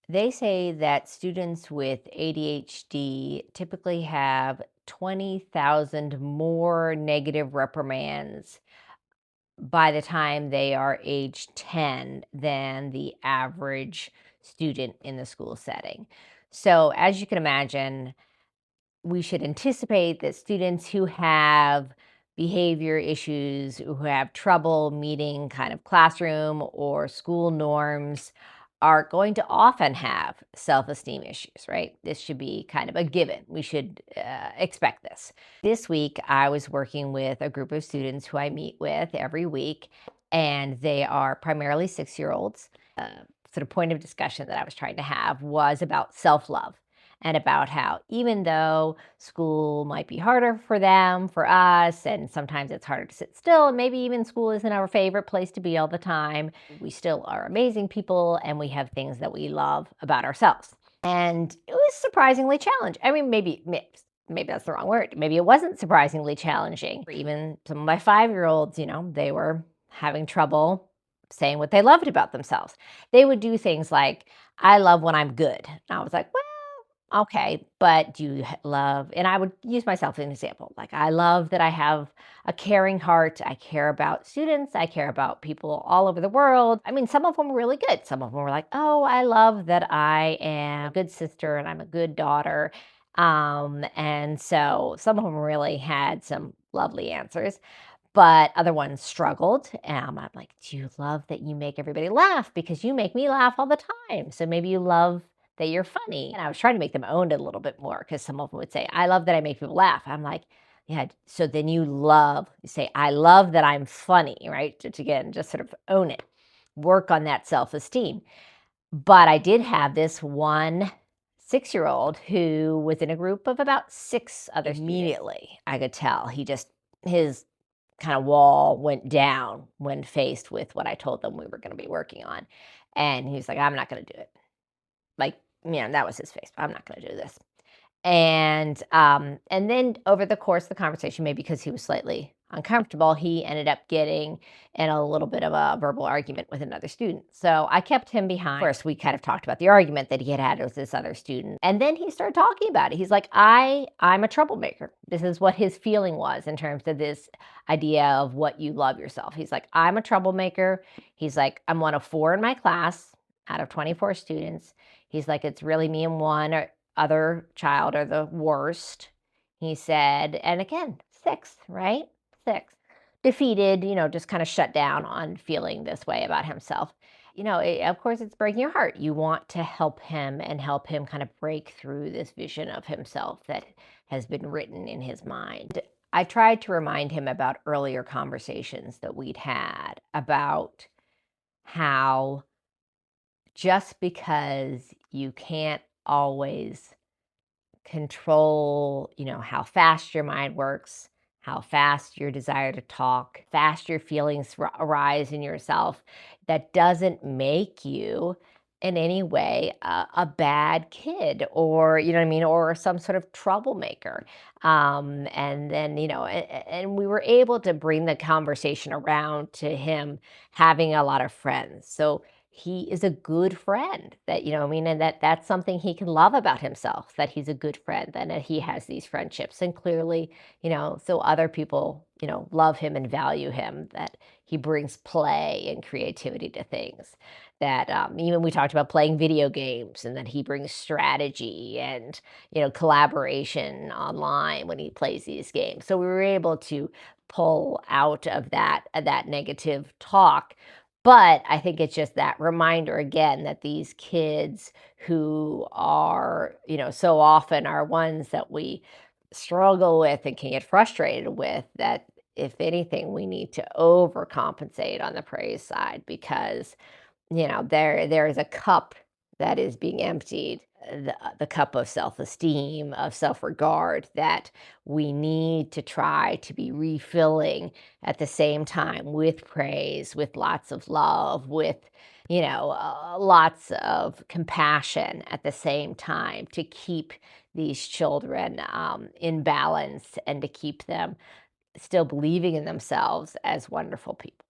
They say that students with ADHD typically have 20,000 more negative reprimands by the time they are age 10 than the average student in the school setting. So, as you can imagine, we should anticipate that students who have behavior issues, who have trouble meeting kind of classroom or school norms, are going to often have self esteem issues, right? This should be kind of a given. We should expect this. This week, I was working with a group of students who I meet with every week, and they are primarily 6 year olds. Sort of point of discussion that I was trying to have was about self love and about how even though school might be harder for them, for us, and sometimes it's harder to sit still, and maybe even school isn't our favorite place to be all the time, we still are amazing people and we have things that we love about ourselves. And it was surprisingly challenging. I mean, maybe that's the wrong word. Maybe it wasn't surprisingly challenging. Even some of my 5 year olds, they were having trouble saying what they loved about themselves. They would do things like, I love when I'm good. And I was like, well, okay, but do you love, and I would use myself as an example. Like, I love that I have a caring heart. I care about students. I care about people all over the world. I mean, some of them were really good. Some of them were like, oh, I love that I am a good sister and I'm a good daughter. And so some of them really had some lovely answers, but other ones struggled. I'm like, do you love that you make everybody laugh? Because you make me laugh all the time. So maybe you love that you're funny. And I was trying to make them own it a little bit more because some of them would say, I love that I make people laugh. I'm like, yeah. So then you say, I love that I'm funny, right? Again, just sort of own it, work on that self esteem. But I did have this one 6 year old who was in a group of about six other students. Immediately, I could tell his kind of wall went down when faced with what I told them we were going to be working on. And he was like, I'm not going to do it. Like, that was his face. I'm not going to do this. And then over the course of the conversation, maybe because he was slightly uncomfortable, he ended up getting in a little bit of a verbal argument with another student. So I kept him behind. First, we kind of talked about the argument that he had had with this other student. And then he started talking about it. He's like, I'm a troublemaker. This is what his feeling was in terms of this idea of what you love yourself. He's like, I'm a troublemaker. He's like, I'm one of four in my class out of 24 students. He's like, it's really me and one other child are the worst, he said. And again, six, right? Six. Defeated, just kind of shut down on feeling this way about himself. Of course, it's breaking your heart. You want to help him and help him kind of break through this vision of himself that has been written in his mind. I tried to remind him about earlier conversations that we'd had about how just because you can't always control, how fast your mind works, how fast your desire to talk, fast your feelings arise in yourself, that doesn't make you in any way a bad kid, or you know what I mean, or some sort of troublemaker. And then and we were able to bring the conversation around to him having a lot of friends. So he is a good friend, that what I mean, and that's something he can love about himself, that he's a good friend and that he has these friendships, and clearly, so other people love him and value him, that he brings play and creativity to things, that even we talked about playing video games, and that he brings strategy and collaboration online when he plays these games. So we were able to pull out of that negative talk. But I think it's just that reminder again that these kids who are, so often are ones that we struggle with and can get frustrated with, that if anything, we need to overcompensate on the praise side, because there is a cup that is being emptied, the cup of self-esteem, of self-regard, that we need to try to be refilling at the same time with praise, with lots of love, with lots of compassion at the same time, to keep these children in balance and to keep them still believing in themselves as wonderful people.